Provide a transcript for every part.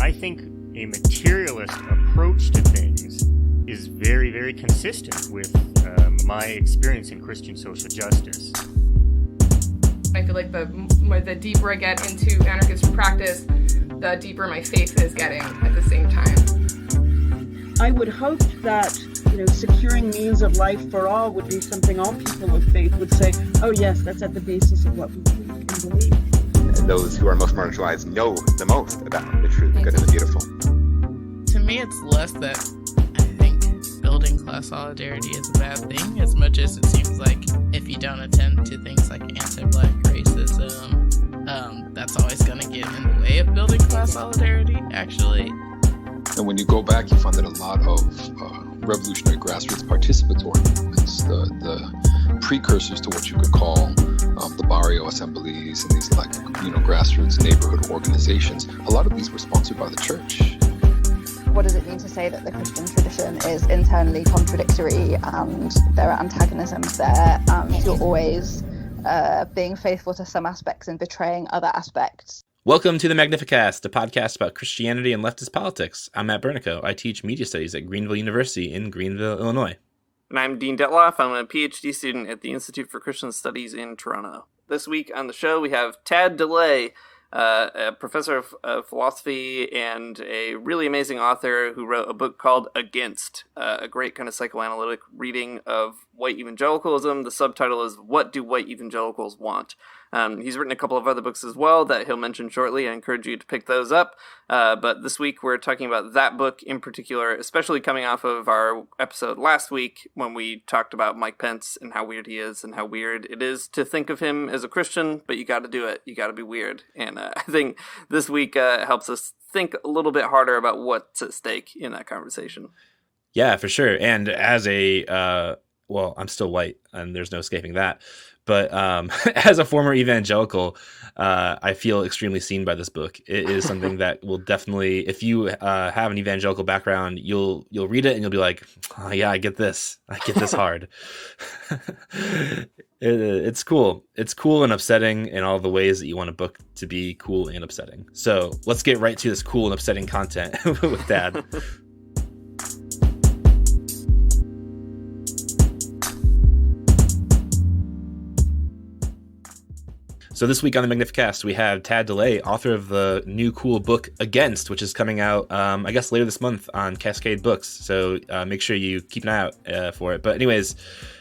I think a materialist approach to things is very, very consistent with my experience in Christian social justice. I feel like the deeper I get into anarchist practice, the deeper my faith is getting at the same time. I would hope that, securing means of life for all would be something all people of faith would say, oh yes, that's at the basis of what we believe. Those who are most marginalized know the most about the true, the good, and the beautiful. To me, it's less that I think building class solidarity is a bad thing, as much as it seems like if you don't attend to things like anti-Black racism, that's always going to get in the way of building class solidarity, actually. And when you go back, you find that a lot of revolutionary grassroots participatory movements, the precursors to what you could call the barrio assemblies and these grassroots neighborhood organizations, a lot of these were sponsored by the church. What does it mean to say that the Christian tradition is internally contradictory and there are antagonisms there and you're always being faithful to some aspects and betraying other aspects? Welcome to the Magnificast, a podcast about Christianity and leftist politics. I'm Matt Bernico. I teach media studies at Greenville University in Greenville, Illinois. And I'm Dean Detloff. I'm a PhD student at the Institute for Christian Studies in Toronto. This week on the show, we have Tad DeLay, a professor of philosophy and a really amazing author who wrote a book called Against, a great kind of psychoanalytic reading of white evangelicalism. The subtitle is What Do White Evangelicals Want? He's written a couple of other books as well that he'll mention shortly. I encourage you to pick those up. But this week we're talking about that book in particular, especially coming off of our episode last week when we talked about Mike Pence and how weird he is and how weird it is to think of him as a Christian, but you got to do it. You got to be weird. And I think this week helps us think a little bit harder about what's at stake in that conversation. Yeah, for sure. And as well, I'm still white and there's no escaping that. But as a former evangelical, I feel extremely seen by this book. It is something that will definitely, if you have an evangelical background, you'll read it and you'll be like, oh, yeah, I get this. I get this hard. It's cool. It's cool and upsetting in all the ways that you want a book to be cool and upsetting. So let's get right to this cool and upsetting content with Dad. So this week on the Magnificast, we have Tad DeLay, author of the new cool book Against, which is coming out, I guess, later this month on Cascade Books. So make sure you keep an eye out for it. But anyways,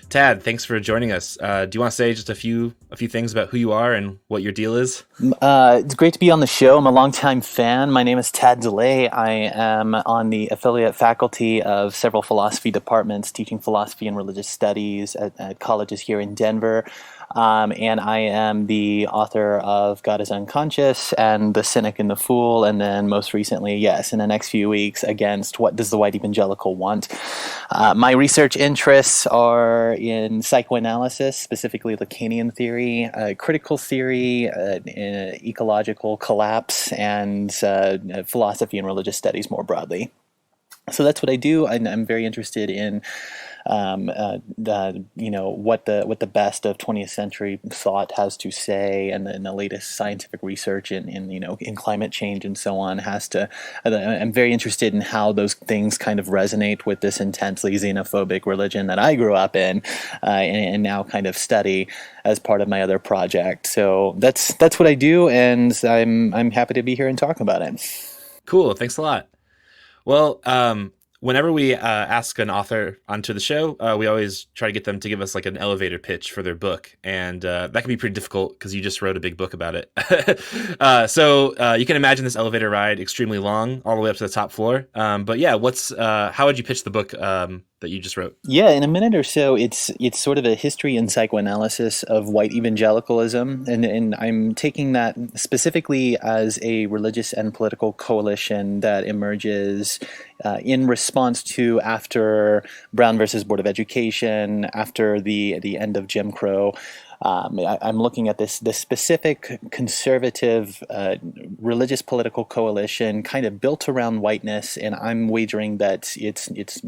Tad, thanks for joining us. Do you want to say just a few things about who you are and what your deal is? It's great to be on the show. I'm a longtime fan. My name is Tad DeLay. I am on the affiliate faculty of several philosophy departments, teaching philosophy and religious studies at colleges here in Denver. And I am the author of God is Unconscious and The Cynic and the Fool, and then most recently, yes, in the next few weeks, Against What Does the White Evangelical Want? My research interests are in psychoanalysis, specifically Lacanian theory, critical theory, ecological collapse, and philosophy and religious studies more broadly. So that's what I do. I'm very interested in what the best of 20th century thought has to say, and the latest scientific research in climate change and so on has to. I'm very interested in how those things kind of resonate with this intensely xenophobic religion that I grew up in, and now kind of study as part of my other project. So that's what I do, and I'm happy to be here and talk about it. Cool. Thanks a lot. Well, whenever we ask an author onto the show, we always try to get them to give us like an elevator pitch for their book. And that can be pretty difficult because you just wrote a big book about it. So you can imagine this elevator ride extremely long all the way up to the top floor. But yeah, how would you pitch the book that you just wrote? Yeah, in a minute or so, it's sort of a history and psychoanalysis of white evangelicalism, and I'm taking that specifically as a religious and political coalition that emerges in response to after Brown versus Board of Education, after the end of Jim Crow, I'm looking at this specific conservative religious political coalition kind of built around whiteness, and I'm wagering that it's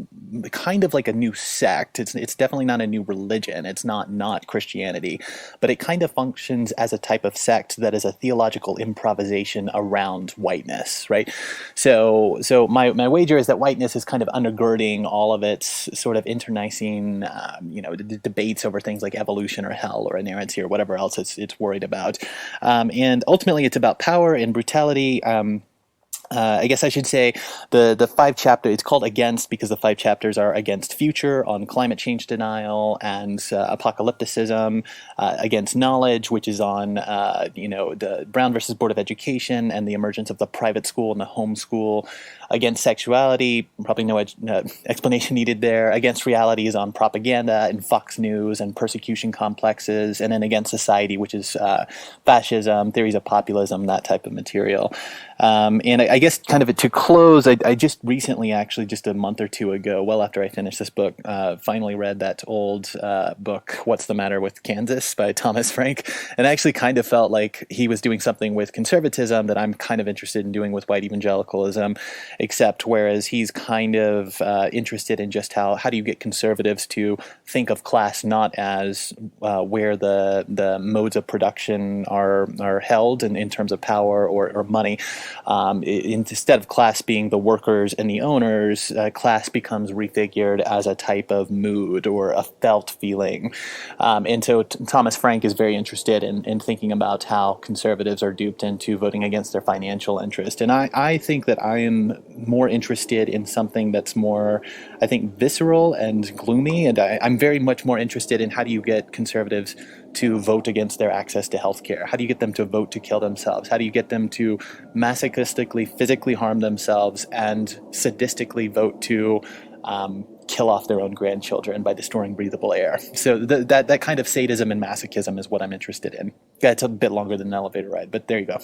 kind of like a new sect. It's definitely not a new religion. It's not Christianity, but it kind of functions as a type of sect that is a theological improvisation around whiteness, right? So my wager is that whiteness is kind of undergirding all of its sort of internecine, debates over things like evolution or hell or inerrancy or whatever else it's worried about, and ultimately it's about power and brutality. I guess I should say the 5 chapters, it's called Against because the 5 chapters are against future, on climate change denial and apocalypticism, against knowledge, which is on, the Brown versus Board of Education and the emergence of the private school and the homeschool, against sexuality, probably no explanation needed there, against reality is on propaganda and Fox News and persecution complexes, and then against society, which is fascism, theories of populism, that type of material. And I guess kind of to close, I just recently, actually just a month or two ago, well after I finished this book, finally read that old book, What's the Matter with Kansas by Thomas Frank, and I actually kind of felt like he was doing something with conservatism that I'm kind of interested in doing with white evangelicalism, except whereas he's kind of interested in just how do you get conservatives to think of class not as where the modes of production are held in terms of power or money. Instead of class being the workers and the owners, class becomes refigured as a type of mood or a felt feeling. And so Thomas Frank is very interested in thinking about how conservatives are duped into voting against their financial interest. And I think that I am more interested in something that's more, I think, visceral and gloomy. And I'm very much more interested in how do you get conservatives to vote against their access to healthcare? How do you get them to vote to kill themselves? How do you get them to masochistically, physically harm themselves and sadistically vote to kill off their own grandchildren by destroying breathable air? So that kind of sadism and masochism is what I'm interested in. Yeah, it's a bit longer than an elevator ride, but there you go.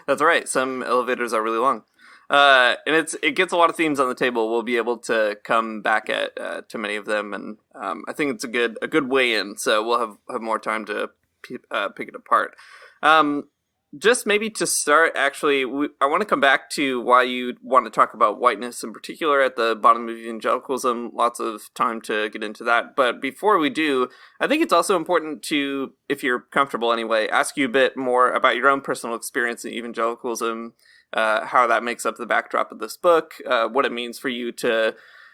That's right. Some elevators are really long. And it gets a lot of themes on the table. We'll be able to come back to many of them, and I think it's a good way in. So we'll have more time to pick it apart. Just maybe to start, actually, I want to come back to why you want to talk about whiteness in particular at the bottom of evangelicalism. Lots of time to get into that. But before we do, I think it's also important to, if you're comfortable anyway, ask you a bit more about your own personal experience in evangelicalism, how that makes up the backdrop of this book, what it means for you to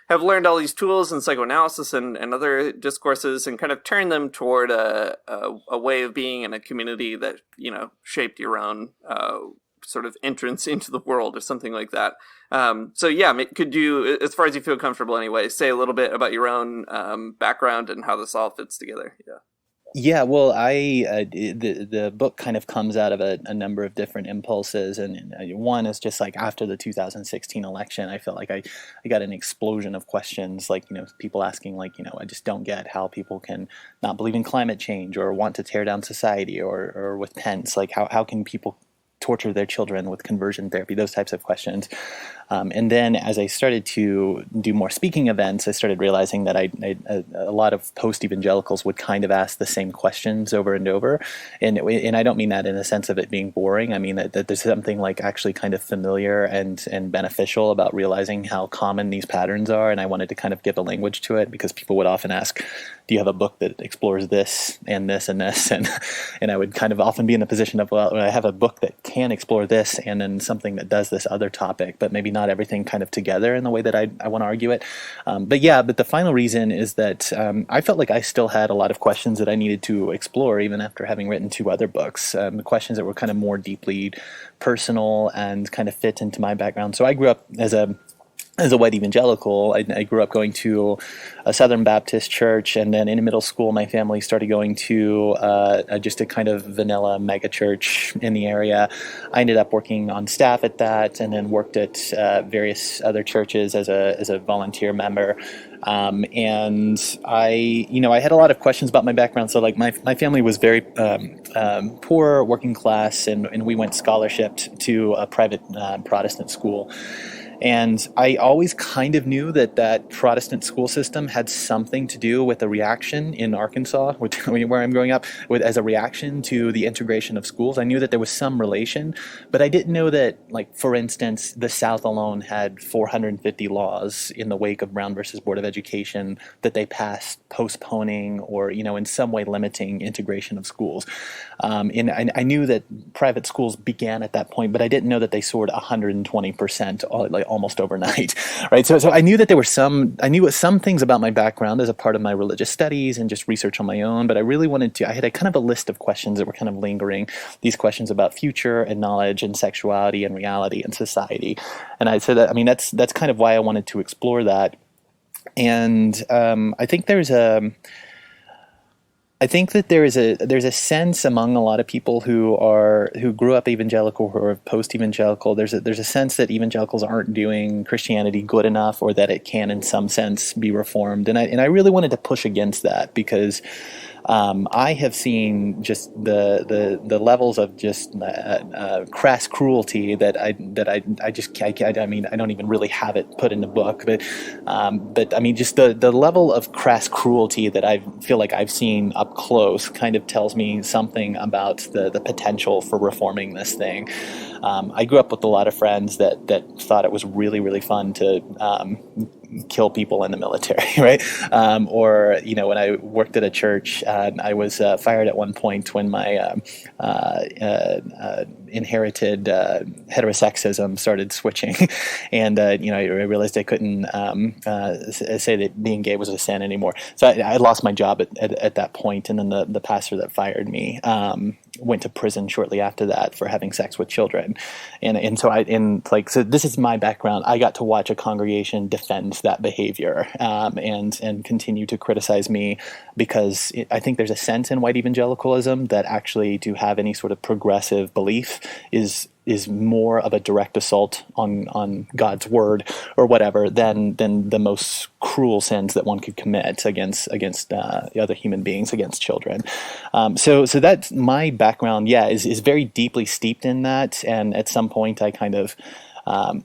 have learned all these tools in psychoanalysis and other discourses and kind of turn them toward a way of being in a community that, shaped your own sort of entrance into the world or something like that. So yeah, could you, as far as you feel comfortable anyway, say a little bit about your own background and how this all fits together? Yeah. Yeah, well, the book kind of comes out of a number of different impulses, and one is just like after the 2016 election, I felt like I got an explosion of questions, like, people asking, like, I just don't get how people can not believe in climate change or want to tear down society, or with Pence, like how can people torture their children with conversion therapy, those types of questions. And then as I started to do more speaking events, I started realizing that a lot of post-evangelicals would kind of ask the same questions over and over. And I don't mean that in a sense of it being boring. I mean that there's something like actually kind of familiar and beneficial about realizing how common these patterns are. And I wanted to kind of give a language to it, because people would often ask, do you have a book that explores this and this and this? And I would kind of often be in the position of, well, I have a book that can explore this and then something that does this other topic, but maybe not everything kind of together in the way that I want to argue it. But the final reason is that I felt like I still had a lot of questions that I needed to explore, even after having written 2 other books, questions that were kind of more deeply personal and kind of fit into my background. So I grew up as a white evangelical. I grew up going to a Southern Baptist church, and then in middle school, my family started going to just a kind of vanilla mega church in the area. I ended up working on staff at that, and then worked at various other churches as a volunteer member. And I had a lot of questions about my background. So like my family was very poor, working class, and we went scholarshiped to a private Protestant school. And I always kind of knew that Protestant school system had something to do with the reaction in Arkansas, where I'm growing up, as a reaction to the integration of schools. I knew that there was some relation, but I didn't know that, like, for instance, the South alone had 450 laws in the wake of Brown versus Board of Education that they passed postponing or, in some way limiting integration of schools. And I knew that private schools began at that point, but I didn't know that they soared 120% almost overnight, right? So I knew that I knew some things about my background as a part of my religious studies and just research on my own, but I really I had a kind of a list of questions that were kind of lingering, these questions about future and knowledge and sexuality and reality and society. And I said that, that's kind of why I wanted to explore that. And I think there's a a sense among a lot of people who grew up evangelical or post-evangelical. There's a sense that evangelicals aren't doing Christianity good enough, or that it can, in some sense, be reformed. And I really wanted to push against that, because I have seen just the levels of just crass cruelty that I just can't. I mean, I don't even really have it put in the book, but I mean, just the level of crass cruelty that I feel like I've seen up close kind of tells me something about the potential for reforming this thing. I grew up with a lot of friends that thought it was really, really fun to kill people in the military, right? Or, when I worked at a church, I was fired at one point when my inherited heterosexism started switching. And, I realized I couldn't say that being gay was a sin anymore. So I lost my job at that point. And then the pastor that fired me went to prison shortly after that for having sex with children. And so so this is my background. I got to watch a congregation defend that behavior and continue to criticize me, because I think there's a sense in white evangelicalism that actually to have any sort of progressive belief is more of a direct assault on God's word or whatever than the most cruel sins that one could commit against other human beings, against children. So that's my background. Yeah, is very deeply steeped in that. And at some point, I kind of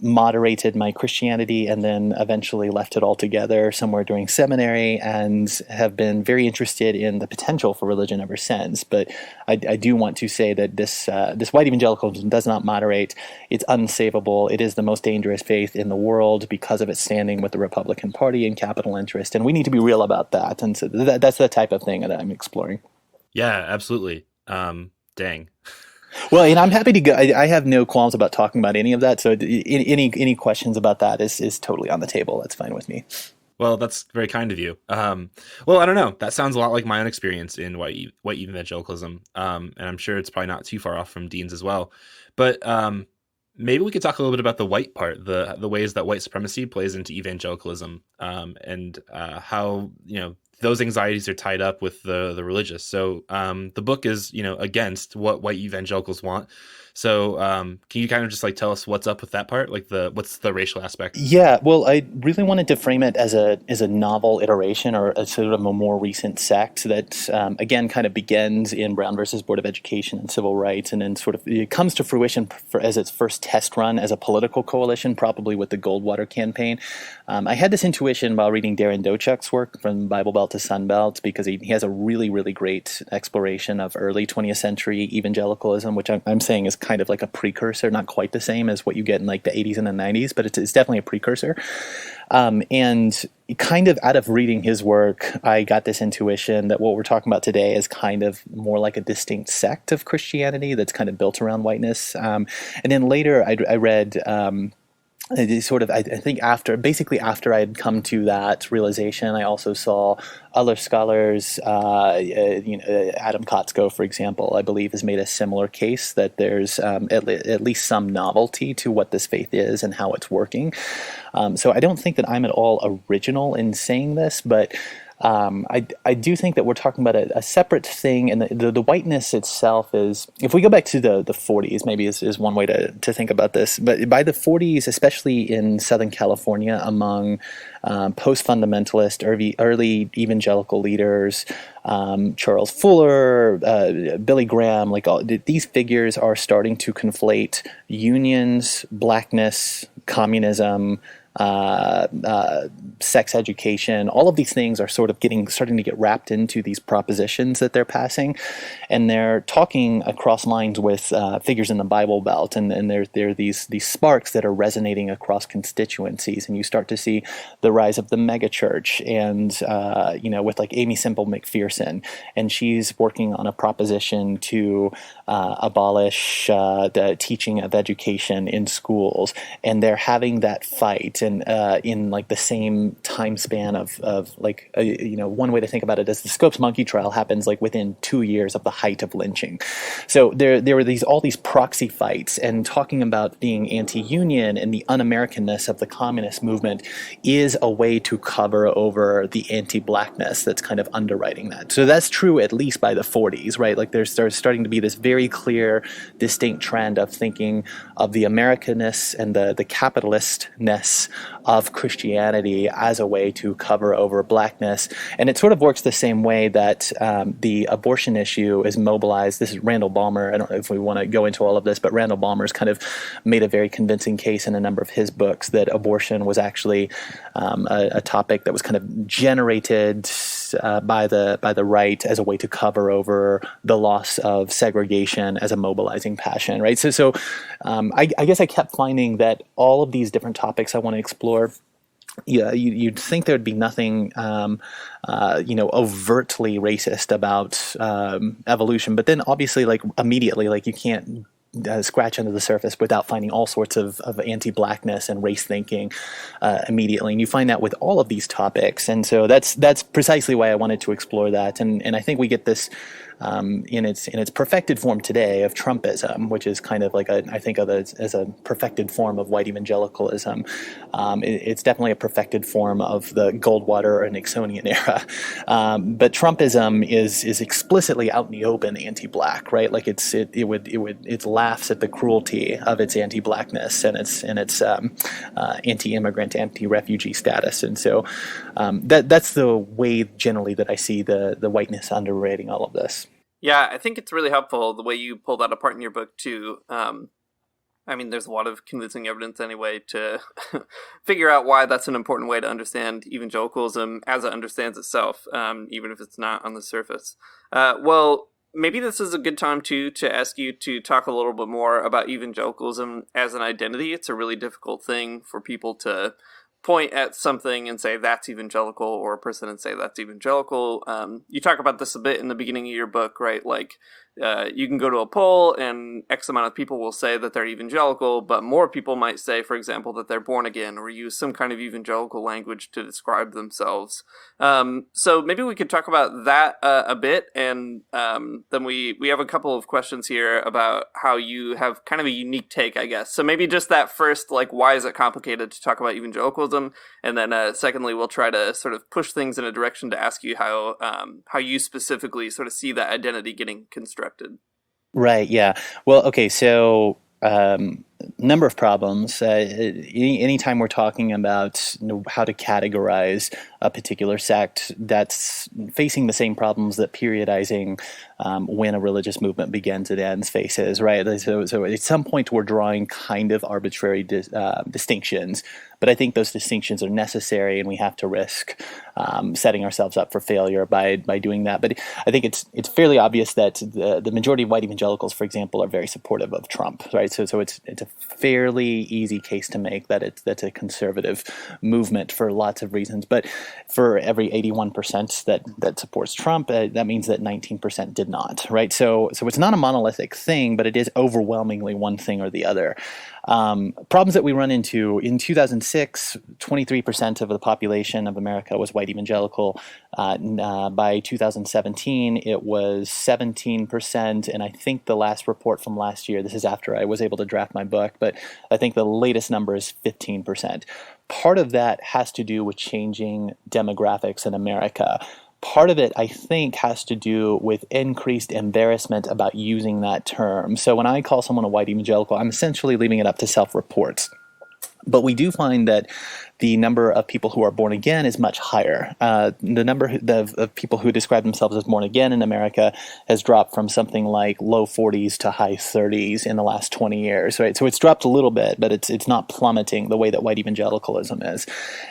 moderated my Christianity and then eventually left it altogether somewhere during seminary, and have been very interested in the potential for religion ever since. But I do want to say that this white evangelicalism does not moderate. It's unsavable. It is the most dangerous faith in the world because of its standing with the Republican Party and capital interest, and we need to be real about that. And so that's the type of thing that I'm exploring. Yeah, absolutely. Dang. Well, and I'm happy to go. I have no qualms about talking about any of that. So any questions about that is totally on the table. That's fine with me. Well, that's very kind of you. Well, I don't know. That sounds a lot like my own experience in white evangelicalism. And I'm sure it's probably not too far off from Dean's as well. But maybe we could talk a little bit about the white part, the ways that white supremacy plays into evangelicalism, and how, those anxieties are tied up with the religious. So the book is, against what white evangelicals want. So can you kind of just tell us what's up with that part? What's the racial aspect? Yeah, well, I really wanted to frame it as a novel iteration, or a sort of a more recent sect that, again, kind of begins in Brown versus Board of Education and civil rights, and then sort of it comes to fruition as its first test run as a political coalition, probably with the Goldwater campaign. I had this intuition while reading Darren Dochuk's work, From Bible Belt to Sun Belt, because he has a really, really great exploration of early 20th century evangelicalism, which I'm saying is kind of like a precursor, not quite the same as what you get in the 80s and the 90s, but it's definitely a precursor. And kind of out of reading his work, I got this intuition that what we're talking about today is kind of more like a distinct sect of Christianity that's kind of built around whiteness. And then later I read... I think after I had come to that realization, I also saw other scholars, Adam Kotsko, for example, I believe has made a similar case that there's at least some novelty to what this faith is and how it's working. So I don't think that I'm at all original in saying this, but I do think that we're talking about a separate thing, and the whiteness itself is, if we go back to the 40s, maybe is one way to think about this, but by the 40s, especially in Southern California, among post-fundamentalist, early evangelical leaders, Charles Fuller, Billy Graham, these figures are starting to conflate unions, blackness, communism, sex education, all of these things are sort of starting to get wrapped into these propositions that they're passing, and they're talking across lines with figures in the Bible Belt, and there are these sparks that are resonating across constituencies, and you start to see the rise of the megachurch, and with like Amy Semple McPherson, and she's working on a proposition to abolish the teaching of education in schools, and they're having that fight. And in like the same time span of like one way to think about it is the Scopes monkey trial happens like within 2 years of the height of lynching. So there were all these proxy fights, and talking about being anti-union and the un-Americanness of the communist movement is a way to cover over the anti-blackness that's kind of underwriting that. So that's true at least by the 40s, right? Like there's starting to be this very clear, distinct trend of thinking of the Americanness and the capitalistness of Christianity as a way to cover over blackness. And it sort of works the same way that the abortion issue is mobilized. This is Randall Balmer. I don't know if we want to go into all of this, but Randall Balmer's kind of made a very convincing case in a number of his books that abortion was actually a topic that was kind of generated by the right as a way to cover over the loss of segregation as a mobilizing passion, right? So I guess I kept finding that all of these different topics I want to explore, yeah, you'd think there'd be nothing, overtly racist about evolution, but then obviously, like immediately, like you can't scratch under the surface without finding all sorts of anti-blackness and race thinking immediately, and you find that with all of these topics, and so that's precisely why I wanted to explore that, and I think we get this in its perfected form today of Trumpism, which is kind of like I think of it as a perfected form of white evangelicalism. It's definitely a perfected form of the Goldwater or Nixonian era, but Trumpism is explicitly out in the open anti-black, right? Like it laughs at the cruelty of its anti-blackness and its anti-immigrant, anti-refugee status, and so that's the way generally that I see the whiteness underwriting all of this. Yeah, I think it's really helpful the way you pull that apart in your book too. There's a lot of convincing evidence anyway to figure out why that's an important way to understand evangelicalism as it understands itself, even if it's not on the surface. Well, maybe this is a good time to ask you to talk a little bit more about evangelicalism as an identity. It's a really difficult thing for people to point at something and say that's evangelical, or a person and say that's evangelical. You talk about this a bit in the beginning of your book, right? Like you can go to a poll and X amount of people will say that they're evangelical, but more people might say, for example, that they're born again, or use some kind of evangelical language to describe themselves. So maybe we could talk about that a bit, and then we have a couple of questions here about how you have kind of a unique take, I guess. So maybe just that first, like, why is it complicated to talk about evangelicalism? And then secondly, we'll try to sort of push things in a direction to ask you how you specifically sort of see that identity getting constructed. Right, yeah. Well, okay, so number of problems. Anytime we're talking about how to categorize a particular sect, that's facing the same problems that periodizing when a religious movement begins and ends faces, right? So at some point we're drawing kind of arbitrary distinctions, but I think those distinctions are necessary, and we have to risk setting ourselves up for failure by doing that. But I think it's fairly obvious that the majority of white evangelicals, for example, are very supportive of Trump, right? So it's a fairly easy case to make that that's a conservative movement for lots of reasons. But for every 81% that supports Trump, that means that 19% did not, right? So it's not a monolithic thing, but it is overwhelmingly one thing or the other. Problems that we run into in 2006, 23% of the population of America was white evangelical. By 2017, it was 17%, and I think the last report from last year, this is after I was able to draft my book, but I think the latest number is 15%. Part of that has to do with changing demographics in America. Part of it, I think, has to do with increased embarrassment about using that term. So when I call someone a white evangelical, I'm essentially leaving it up to self-reports. But we do find that the number of people who are born again is much higher. The number of people who describe themselves as born again in America has dropped from something like low 40s to high 30s in the last 20 years, right? So it's dropped a little bit, but it's not plummeting the way that white evangelicalism is.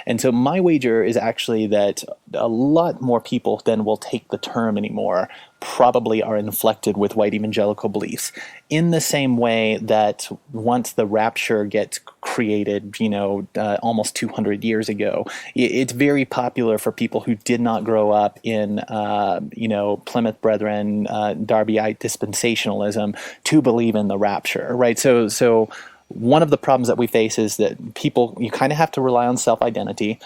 And so my wager is actually that a lot more people than will take the term anymore probably are inflected with white evangelical beliefs, in the same way that once the rapture gets created, almost 200 years ago, it's very popular for people who did not grow up in, Plymouth Brethren, Darbyite dispensationalism to believe in the rapture, right? So one of the problems that we face is that you kind of have to rely on self-identity.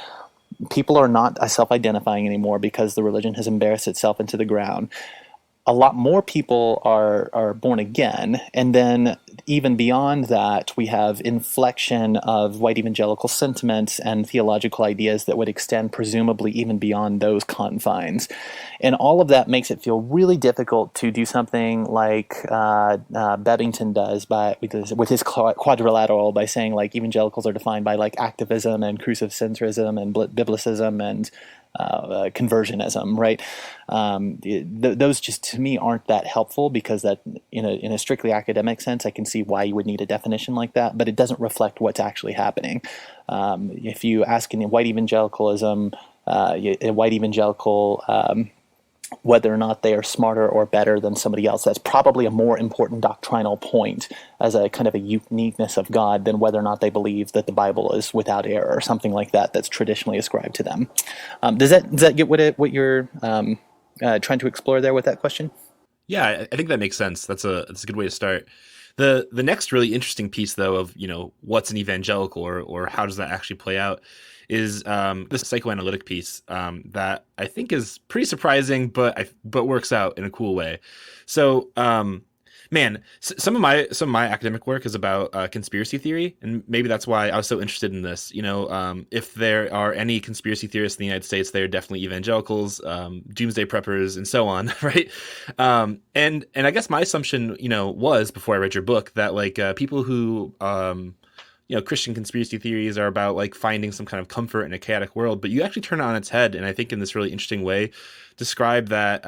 People are not self-identifying anymore because the religion has embarrassed itself into the ground. A lot more people are born again, and then even beyond that, we have inflection of white evangelical sentiments and theological ideas that would extend presumably even beyond those confines. And all of that makes it feel really difficult to do something like Bebbington does with his quadrilateral, by saying like evangelicals are defined by like activism and crucifixism and biblicism and conversionism, right? Those just to me aren't that helpful, because that in a strictly academic sense, I can see why you would need a definition like that, but it doesn't reflect what's actually happening. If you ask in white evangelicalism, whether or not they are smarter or better than somebody else, that's probably a more important doctrinal point as a kind of a uniqueness of God than whether or not they believe that the Bible is without error or something like that that's traditionally ascribed to them. Does that get what you're trying to explore there with that question? Yeah, I think that makes sense. That's a good way to start. The next really interesting piece, though, of what's an evangelical or how does that actually play out, is this psychoanalytic piece that I think is pretty surprising, but works out in a cool way. So, some of my academic work is about conspiracy theory, and maybe that's why I was so interested in this. If there are any conspiracy theorists in the United States, they're definitely evangelicals, doomsday preppers, and so on, right? And I guess my assumption, was before I read your book that like people who Christian conspiracy theories are about like finding some kind of comfort in a chaotic world, but you actually turn it on its head, and I think in this really interesting way describe that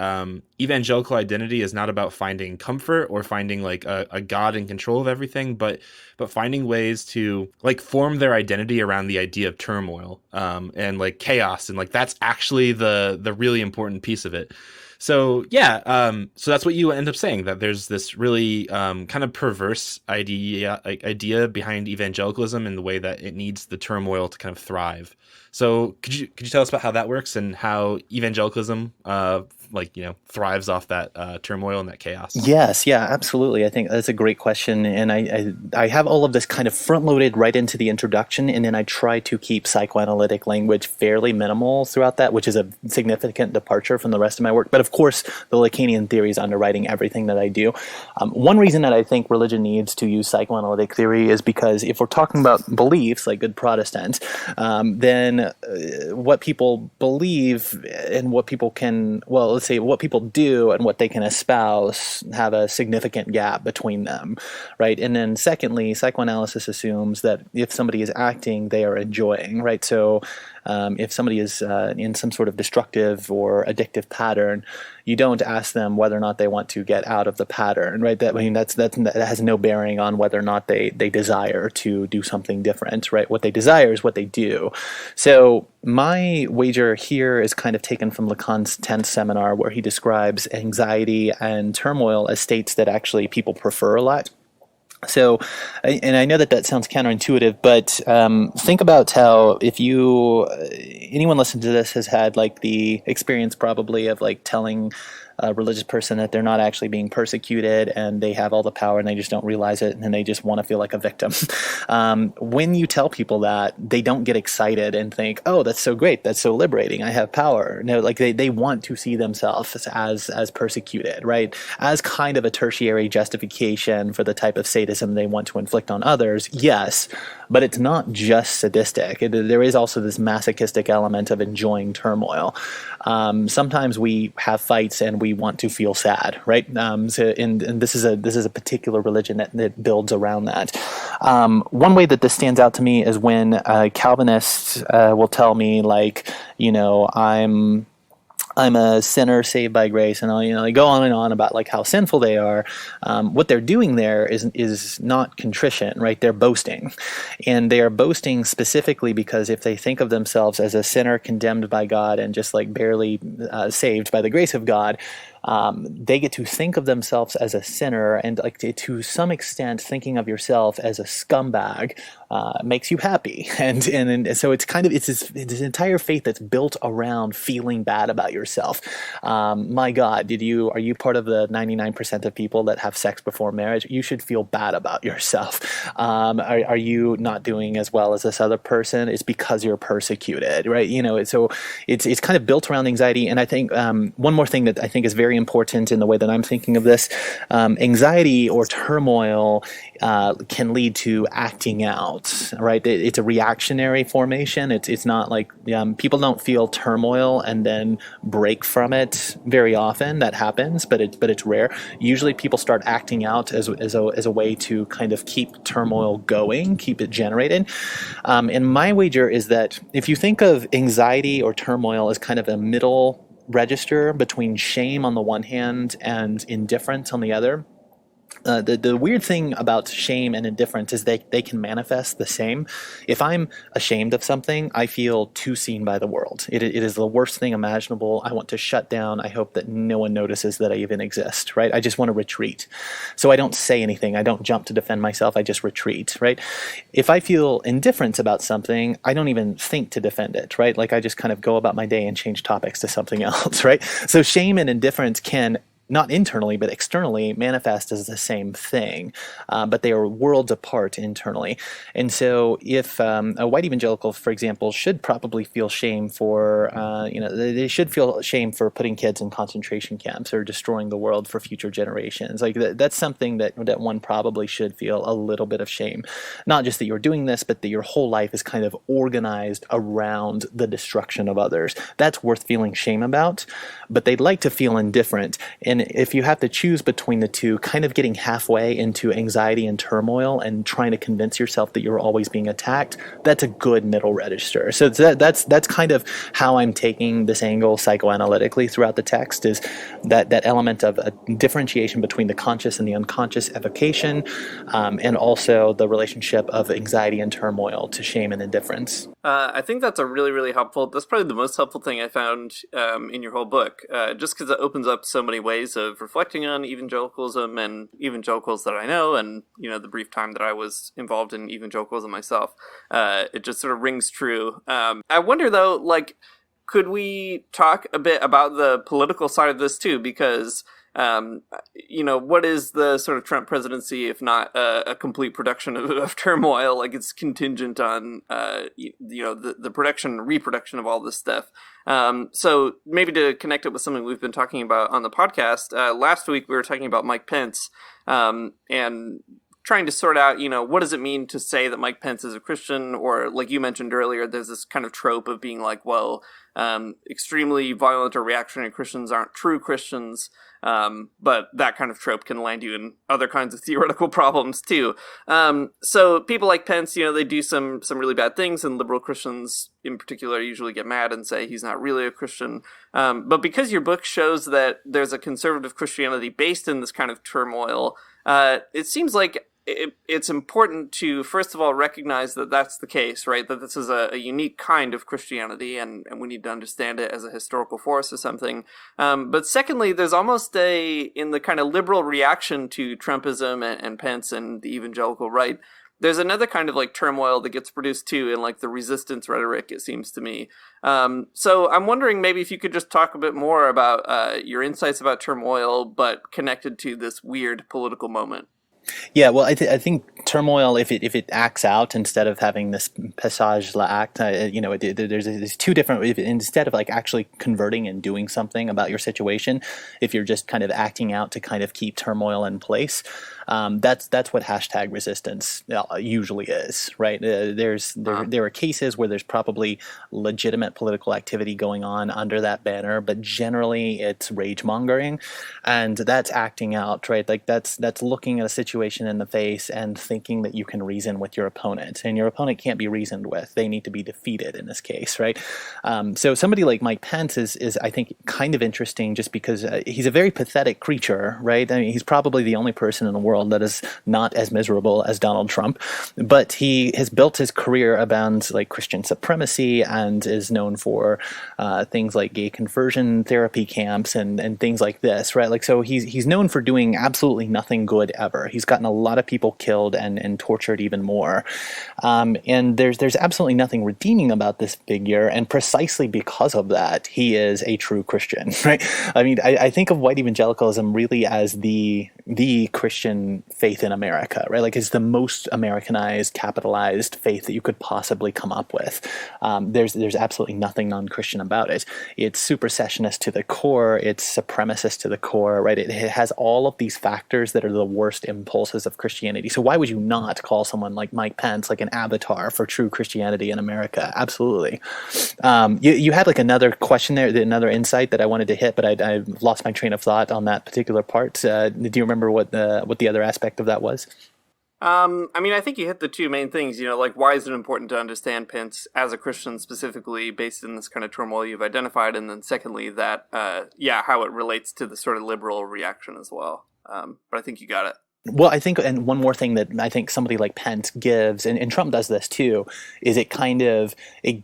evangelical identity is not about finding comfort or finding like a God in control of everything, but finding ways to like form their identity around the idea of turmoil and like chaos, and like that's actually the really important piece of it. So so that's what you end up saying, that there's this really kind of perverse idea behind evangelicalism in the way that it needs the turmoil to kind of thrive. So could you tell us about how that works and how evangelicalism thrives off that turmoil and that chaos? Yes, yeah, absolutely. I think that's a great question, and I have all of this kind of front loaded right into the introduction, and then I try to keep psychoanalytic language fairly minimal throughout that, which is a significant departure from the rest of my work. But of course, the Lacanian theory is underwriting everything that I do. One reason that I think religion needs to use psychoanalytic theory is because if we're talking about beliefs, like good Protestants, then what people believe and what people can, let's say what people do and what they can espouse have a significant gap between them, right? And then secondly, psychoanalysis assumes that if somebody is acting, they are enjoying, right? So if somebody is in some sort of destructive or addictive pattern, you don't ask them whether or not they want to get out of the pattern, right? That has no bearing on whether or not they desire to do something different, right? What they desire is what they do. So my wager here is kind of taken from Lacan's 10th seminar, where he describes anxiety and turmoil as states that actually people prefer a lot. So, and I know that sounds counterintuitive, but think about how anyone listening to this has had like the experience probably of like telling a religious person that they're not actually being persecuted and they have all the power and they just don't realize it, and then they just want to feel like a victim. When you tell people that, they don't get excited and think, oh, that's so great, that's so liberating, I have power. No, like they want to see themselves as persecuted, right? As kind of a tertiary justification for the type of sadism they want to inflict on others, yes, but it's not just sadistic. There is also this masochistic element of enjoying turmoil. Sometimes we have fights and we want to feel sad, right? And this is a particular religion that builds around that. One way that this stands out to me is when Calvinists will tell me, like, I'm a sinner saved by grace, and they go on and on about like how sinful they are. What they're doing there is not contrition, right? They're boasting, and they are boasting specifically because if they think of themselves as a sinner condemned by God and just like barely saved by the grace of God, they get to think of themselves as a sinner, and like to some extent, thinking of yourself as a scumbag makes you happy, and so it's this entire faith that's built around feeling bad about yourself. My God, are you part of the 99% of people that have sex before marriage? You should feel bad about yourself. Are you not doing as well as this other person? It's because you're persecuted, right? So it's kind of built around anxiety, and I think one more thing that I think is very important in the way that I'm thinking of this, anxiety or turmoil can lead to acting out, right? It's a reactionary formation. It's not like people don't feel turmoil and then break from it very often. That happens, but it's rare. Usually people start acting out as a way to kind of keep turmoil going, keep it generated. And my wager is that if you think of anxiety or turmoil as kind of a middle register between shame on the one hand and indifference on the other, the weird thing about shame and indifference is they can manifest the same. If I'm ashamed of something, I feel too seen by the world. It is the worst thing imaginable. I want to shut down. I hope that no one notices that I even exist, right? I just want to retreat. So I don't say anything. I don't jump to defend myself. I just retreat, right? If I feel indifference about something, I don't even think to defend it, right? Like I just kind of go about my day and change topics to something else, right? So shame and indifference can not internally, but externally manifest as the same thing, but they are worlds apart internally. And so if a white evangelical, for example, should probably feel shame for, they should feel shame for putting kids in concentration camps or destroying the world for future generations. Like that's something that one probably should feel a little bit of shame. Not just that you're doing this, but that your whole life is kind of organized around the destruction of others. That's worth feeling shame about, but they'd like to feel indifferent. And if you have to choose between the two, kind of getting halfway into anxiety and turmoil and trying to convince yourself that you're always being attacked, that's a good middle register. So that's kind of how I'm taking this angle psychoanalytically throughout the text, is that element of a differentiation between the conscious and the unconscious evocation, and also the relationship of anxiety and turmoil to shame and indifference. I think that's that's probably the most helpful thing I found in your whole book, just because it opens up so many ways of reflecting on evangelicalism and evangelicals that I know, and the brief time that I was involved in evangelicalism myself. It just sort of rings true. I wonder though, could we talk a bit about the political side of this too? Because what is the sort of Trump presidency if not a complete production of turmoil? Like it's contingent on the production and reproduction of all this stuff. So maybe to connect it with something we've been talking about on the podcast, last week we were talking about Mike Pence, and trying to sort out, what does it mean to say that Mike Pence is a Christian? Or like you mentioned earlier, there's this kind of trope of being like, well, extremely violent or reactionary Christians aren't true Christians. But that kind of trope can land you in other kinds of theoretical problems too. So people like Pence, they do some really bad things, and liberal Christians in particular usually get mad and say he's not really a Christian. But because your book shows that there's a conservative Christianity based in this kind of turmoil, it seems like it's important to, first of all, recognize that that's the case, right? That this is a unique kind of Christianity, and we need to understand it as a historical force or something. But secondly, there's almost in the kind of liberal reaction to Trumpism and Pence and the evangelical right, there's another kind of turmoil that gets produced too in the resistance rhetoric, it seems to me. So I'm wondering maybe if you could just talk a bit more about your insights about turmoil, but connected to this weird political moment. Yeah, well, I think turmoil, if it acts out instead of having this passage l'acte, there's two different. Instead of like actually converting and doing something about your situation, if you're just kind of acting out to kind of keep turmoil in place, that's what hashtag resistance usually is, right? There are cases where there's probably legitimate political activity going on under that banner, but generally it's rage mongering, and that's acting out, right? Like that's looking at a situation in the face and thinking that you can reason with your opponent, and your opponent can't be reasoned with. They need to be defeated in this case, right? So somebody like Mike Pence is I think kind of interesting just because he's a very pathetic creature, right? I mean, he's probably the only person in the world that is not as miserable as Donald Trump, but he has built his career around like Christian supremacy and is known for things like gay conversion therapy camps and things like this, right? Like, so he's known for doing absolutely nothing good ever. He's gotten a lot of people killed and tortured even more, and there's absolutely nothing redeeming about this figure, and precisely because of that, he is a true Christian, right? I mean, I think of white evangelicalism really as the Christian faith in America, right? Like, it's the most Americanized, capitalized faith that you could possibly come up with. There's absolutely nothing non-Christian about it. It's supersessionist to the core. It's supremacist to the core, right? It has all of these factors that are the worst impulses of Christianity. So why would you not call someone like Mike Pence like an avatar for true Christianity in America? Absolutely. You had like another question there, another insight that I wanted to hit, but I lost my train of thought on that particular part. Do you remember what the other aspect of that was? I mean, I think you hit the two main things, like why is it important to understand Pence as a Christian specifically based in this kind of turmoil you've identified, and then secondly that, how it relates to the sort of liberal reaction as well. But I think you got it. Well, I think, and one more thing that I think somebody like Pence gives, and Trump does this too, is it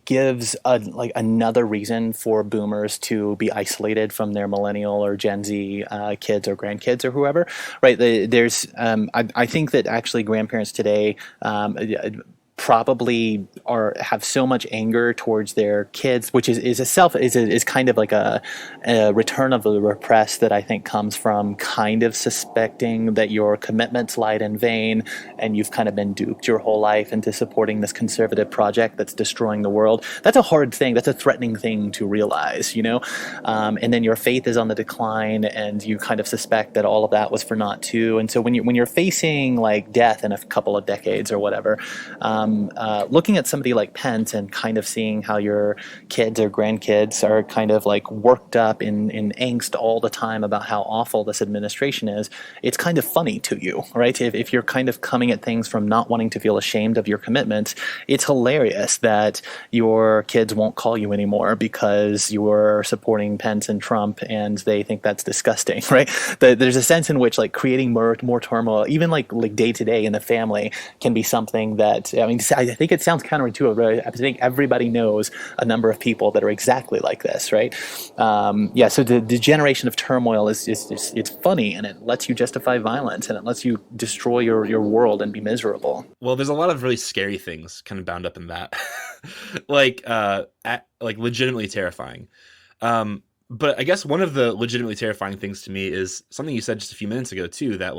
gives another reason for boomers to be isolated from their millennial or Gen Z kids or grandkids or whoever, right? I think that actually grandparents today probably have so much anger towards their kids, which is kind of like a return of the repressed that I think comes from kind of suspecting that your commitments lied in vain and you've kind of been duped your whole life into supporting this conservative project that's destroying the world. That's a hard thing. That's a threatening thing to realize, and then your faith is on the decline and you kind of suspect that all of that was for naught too. And so when you're facing like death in a couple of decades or whatever, looking at somebody like Pence and kind of seeing how your kids or grandkids are kind of like worked up in angst all the time about how awful this administration is, it's kind of funny to you, right? If you're kind of coming at things from not wanting to feel ashamed of your commitments, it's hilarious that your kids won't call you anymore because you're supporting Pence and Trump and they think that's disgusting, right? There's a sense in which like creating more turmoil, even like day to day in the family, can be something that, I think it sounds counterintuitive, right? I think everybody knows a number of people that are exactly like this, right? So the generation of turmoil is it's funny, and it lets you justify violence, and it lets you destroy your world and be miserable. Well, there's a lot of really scary things kind of bound up in that, like legitimately terrifying. But I guess one of the legitimately terrifying things to me is something you said just a few minutes ago too, that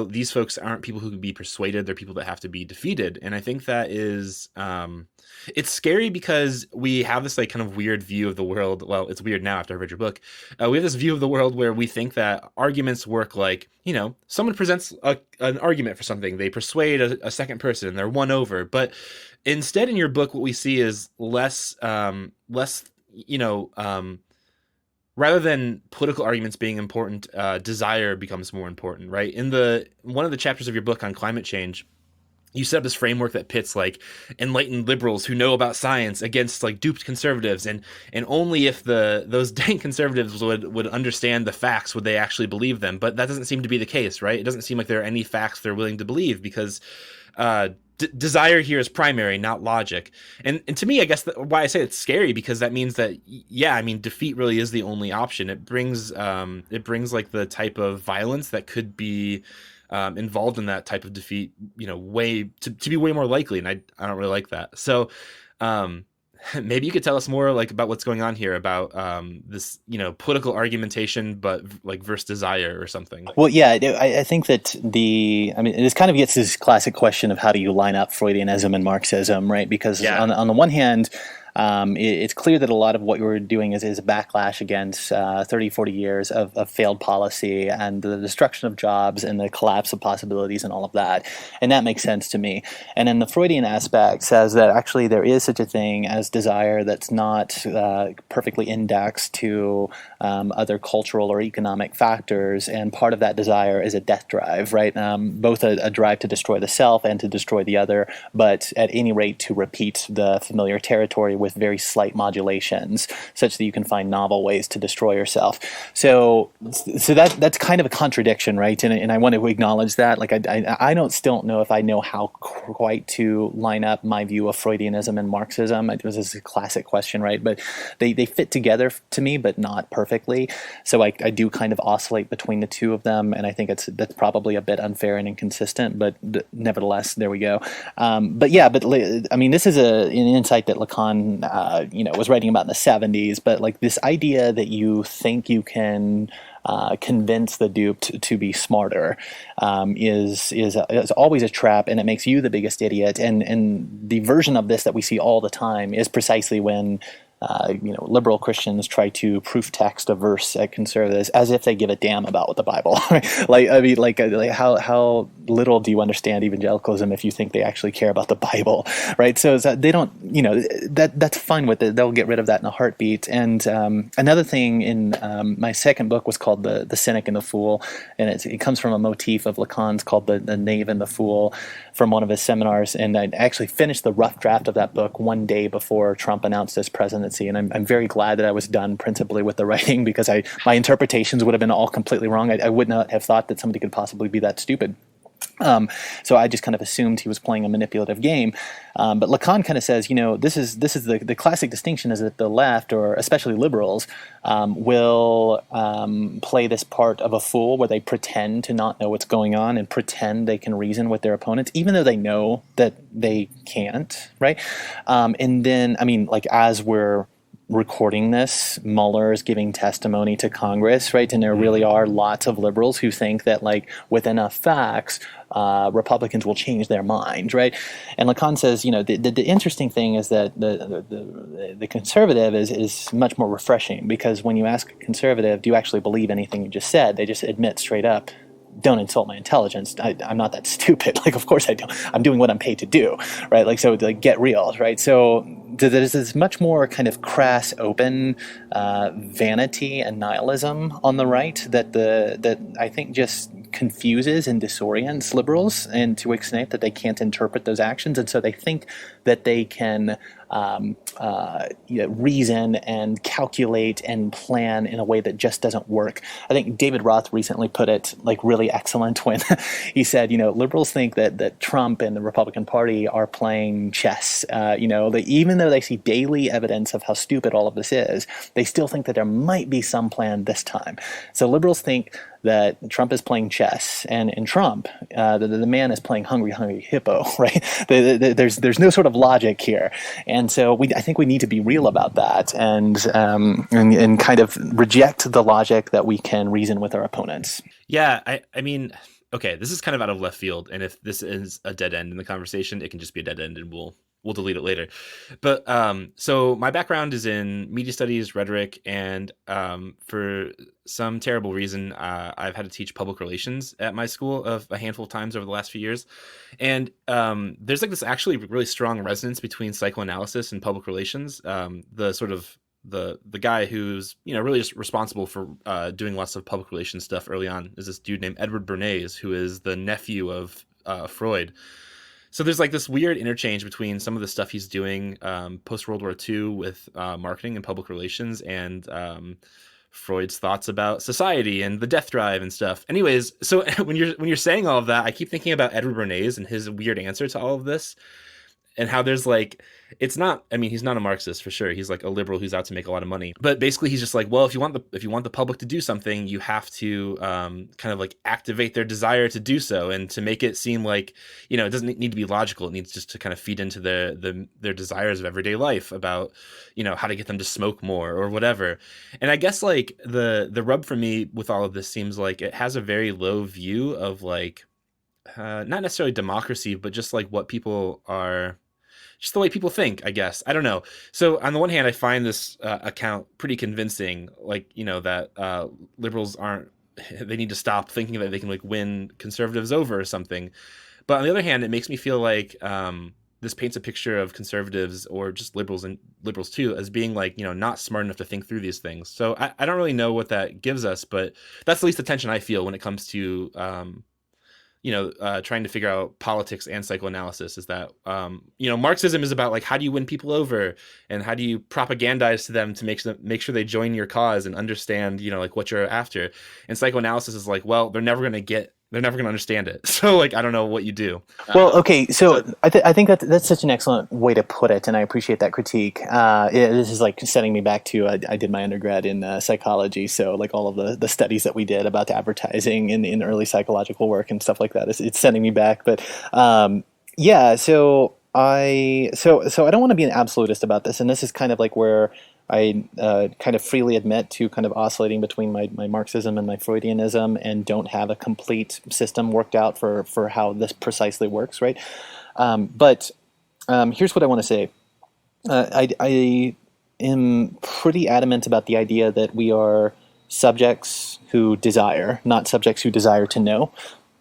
these folks aren't people who can be persuaded. They're people that have to be defeated. And I think that is, it's scary because we have this like kind of weird view of the world. Well, it's weird now after I read your book. We have this view of the world where we think that arguments work like, someone presents an argument for something. They persuade a second person and they're won over. But instead in your book, what we see is less, rather than political arguments being important, desire becomes more important, right? In one of the chapters of your book on climate change, you set up this framework that pits like enlightened liberals who know about science against like duped conservatives, and only if those dang conservatives would understand the facts would they actually believe them. But that doesn't seem to be the case, right? It doesn't seem like there are any facts they're willing to believe because desire here is primary, not logic. And to me, I guess why I say it's scary, because that means that, defeat really is the only option. It brings like the type of violence that could be involved in that type of defeat, to be way more likely. And I don't really like that. So maybe you could tell us more like about what's going on here about this, political argumentation, but like versus desire or something. Well, yeah, I think that this kind of gets to this classic question of how do you line up Freudianism and Marxism, right? Because on the one hand, it's clear that a lot of what you're doing is a backlash against 30, 40 years of failed policy and the destruction of jobs and the collapse of possibilities and all of that. And that makes sense to me. And then the Freudian aspect says that actually there is such a thing as desire that's not perfectly indexed to other cultural or economic factors. And part of that desire is a death drive, right? Both a drive to destroy the self and to destroy the other, but at any rate to repeat the familiar territory with very slight modulations, such that you can find novel ways to destroy yourself. So that's kind of a contradiction, right? And I want to acknowledge that. Like I don't know if I know how quite to line up my view of Freudianism and Marxism. This is a classic question, right? But they fit together to me, but not perfectly. So I do kind of oscillate between the two of them, and I think that's probably a bit unfair and inconsistent. But nevertheless, there we go. This is an insight that Lacan was writing about in the 70s, but like this idea that you think you can convince the duped to be smarter is always a trap, and it makes you the biggest idiot. And the version of this that we see all the time is precisely when liberal Christians try to proof text a verse at conservatives as if they give a damn about the Bible. How little do you understand evangelicalism if you think they actually care about the Bible, right? So they don't, that's fine with it. They'll get rid of that in a heartbeat. And another thing in my second book was called The Cynic and the Fool, and it comes from a motif of Lacan's called the Knave and the Fool from one of his seminars. And I actually finished the rough draft of that book one day before Trump announced his presidency. And I'm very glad that I was done principally with the writing, because my interpretations would have been all completely wrong. I would not have thought that somebody could possibly be that stupid. So I just kind of assumed he was playing a manipulative game. But Lacan kind of says, this is the classic distinction is that the left, or especially liberals, will play this part of a fool where they pretend to not know what's going on and pretend they can reason with their opponents, even though they know that they can't, right? And then, as we're recording this, Mueller is giving testimony to Congress, right? And there really are lots of liberals who think that, with enough facts, Republicans will change their mind, right? And Lacan says, the interesting thing is that the conservative is much more refreshing, because when you ask a conservative, do you actually believe anything you just said? They just admit straight up, don't insult my intelligence. I'm not that stupid. Of course I don't. I'm doing what I'm paid to do, right? Get real, right? So there's this much more kind of crass, open vanity and nihilism on the right that I think just confuses and disorients liberals, and to extent that they can't interpret those actions, and so they think that they can reason and calculate and plan in a way that just doesn't work. I think David Roth recently put it really excellent when he said, liberals think that Trump and the Republican Party are playing chess. Even though they see daily evidence of how stupid all of this is, they still think that there might be some plan this time. So liberals think that Trump is playing chess, and in Trump, the man is playing hungry hippo, right? There's no sort of logic here, and so I think we need to be real about that, and kind of reject the logic that we can reason with our opponents. Yeah, I mean, okay, this is kind of out of left field, and if this is a dead end in the conversation, it can just be a dead end, and we'll delete it later. But so my background is in media studies, rhetoric, and for some terrible reason, I've had to teach public relations at my school a handful of times over the last few years. And there's this actually really strong resonance between psychoanalysis and public relations. The guy who's really just responsible for doing lots of public relations stuff early on is this dude named Edward Bernays, who is the nephew of Freud. So there's this weird interchange between some of the stuff he's doing post World War II with marketing and public relations, and Freud's thoughts about society and the death drive and stuff. Anyways, so when you're saying all of that, I keep thinking about Edward Bernays and his weird answer to all of this. and how there's like, it's not, I mean, he's not a Marxist for sure. He's like a liberal who's out to make a lot of money. But basically he's just like, well, if you want the public to do something, you have to kind of like activate their desire to do so, and to make it seem like, you know, it doesn't need to be logical. It needs just to kind of feed into their desires of everyday life about, you know, how to get them to smoke more or whatever. And I guess like the rub for me with all of this seems like it has a very low view of like, not necessarily democracy, but just like what people are, just the way people think, I guess. I don't know. So on the one hand, I find this account pretty convincing, like, you know, that liberals aren't, they need to stop thinking that they can like win conservatives over or something. But on the other hand, it makes me feel like this paints a picture of conservatives, or just liberals and liberals too, as being like, you know, not smart enough to think through these things. So I don't really know what that gives us, but that's at least the tension I feel when it comes to you know, trying to figure out politics and psychoanalysis, is that, you know, Marxism is about like, how do you win people over, and how do you propagandize to them to make sure they join your cause and understand, you know, like what you're after. And psychoanalysis is like, well, they're never going to understand it. So like, I don't know what you do. Well, okay, so I think that's such an excellent way to put it, and I appreciate that critique. This is like sending me back to I did my undergrad in psychology, so like all of the studies that we did about advertising in early psychological work and stuff like that. It's sending me back, but yeah. So I don't want to be an absolutist about this, and this is kind of like where I kind of freely admit to kind of oscillating between my Marxism and my Freudianism, and don't have a complete system worked out for how this precisely works, right? But here's what I want to say. I am pretty adamant about the idea that we are subjects who desire, not subjects who desire to know.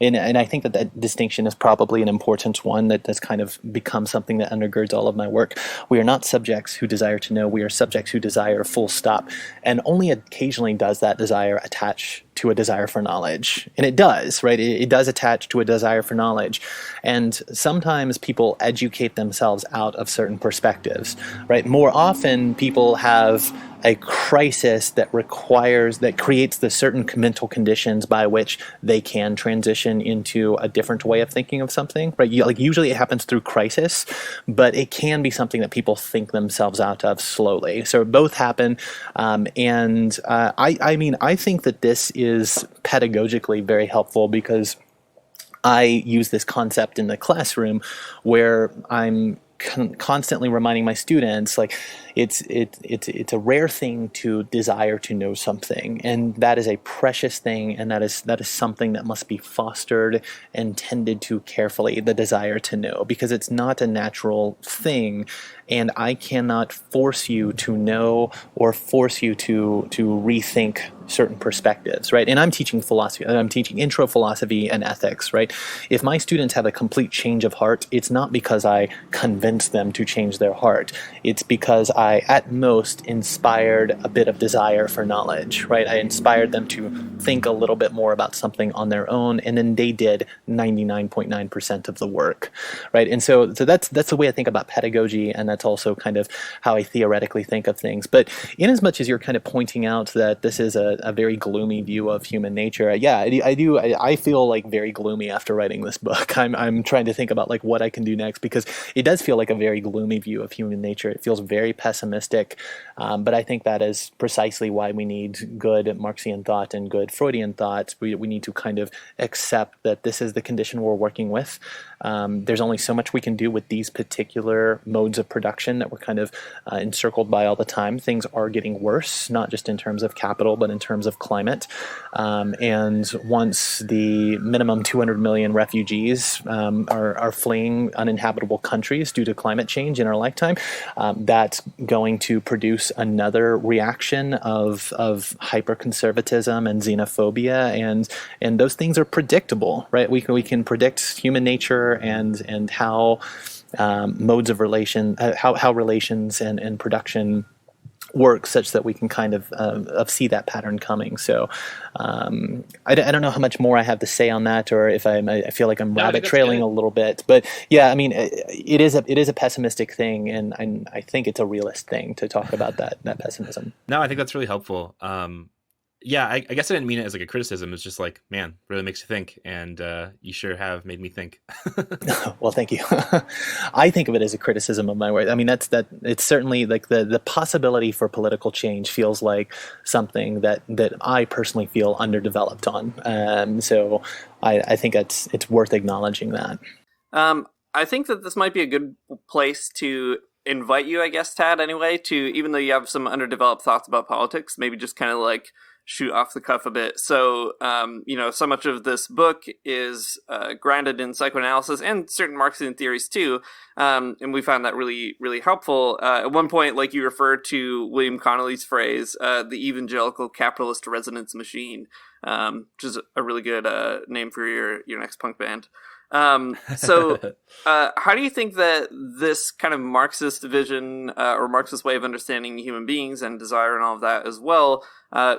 And I think that distinction is probably an important one that has kind of become something that undergirds all of my work. We are not subjects who desire to know. We are subjects who desire, full stop. And only occasionally does that desire attach to a desire for knowledge. And it does, right? It does attach to a desire for knowledge. And sometimes people educate themselves out of certain perspectives, right? More often, people have a crisis that creates the certain mental conditions by which they can transition into a different way of thinking of something, right? Like usually it happens through crisis, but it can be something that people think themselves out of slowly. So both happen, and I mean, I think that this is pedagogically very helpful, because I use this concept in the classroom where I'm constantly reminding my students, like, it's a rare thing to desire to know something, and that is a precious thing, and that is something that must be fostered and tended to carefully, the desire to know, because it's not a natural thing, and I cannot force you to know or force you to rethink certain perspectives, right? And I'm teaching philosophy, I'm teaching intro philosophy and ethics, right? If my students have a complete change of heart, it's not because I convinced them to change their heart. It's because I, at most, inspired a bit of desire for knowledge, right? I inspired them to think a little bit more about something on their own, and then they did 99.9% of the work, right? And so that's the way I think about pedagogy, and that's also kind of how I theoretically think of things. But in as much as you're kind of pointing out that this is a very gloomy view of human nature, yeah, I feel like very gloomy after writing this book. I'm trying to think about like what I can do next, because it does feel like a very gloomy view of human nature. It feels very pessimistic, but I think that is precisely why we need good Marxian thought and good Freudian thought. We need to kind of accept that this is the condition we're working with. There's only so much we can do with these particular modes of production that we're kind of encircled by all the time. Things are getting worse, not just in terms of capital, but in terms of climate. And once the minimum 200 million refugees are fleeing uninhabitable countries due to climate change in our lifetime, that's going to produce another reaction of hyperconservatism and xenophobia, and those things are predictable, right? We can predict human nature and how modes of relation, how relations and production work, such that we can kind of see that pattern coming. So I don't know how much more I have to say on that, or if I feel like I'm rabbit trailing a little bit. But yeah, I mean, it is a pessimistic thing, and I think it's a realist thing to talk about that pessimism. No, I think that's really helpful. yeah, I guess I didn't mean it as like a criticism. It's just like, man, really makes you think, and you sure have made me think. Well, thank you. I think of it as a criticism of my work. I mean, it's certainly like the possibility for political change feels like something that I personally feel underdeveloped on. So I think it's worth acknowledging that. I think that this might be a good place to invite you, I guess, Tad, anyway, to, even though you have some underdeveloped thoughts about politics, maybe just kind of like shoot off the cuff a bit. So, so much of this book is grounded in psychoanalysis and certain Marxian theories too. And we found that really, really helpful. At one point, like you referred to William Connolly's phrase, the evangelical capitalist resonance machine, which is a really good name for your next punk band. So how do you think that this kind of Marxist vision or Marxist way of understanding human beings and desire and all of that as well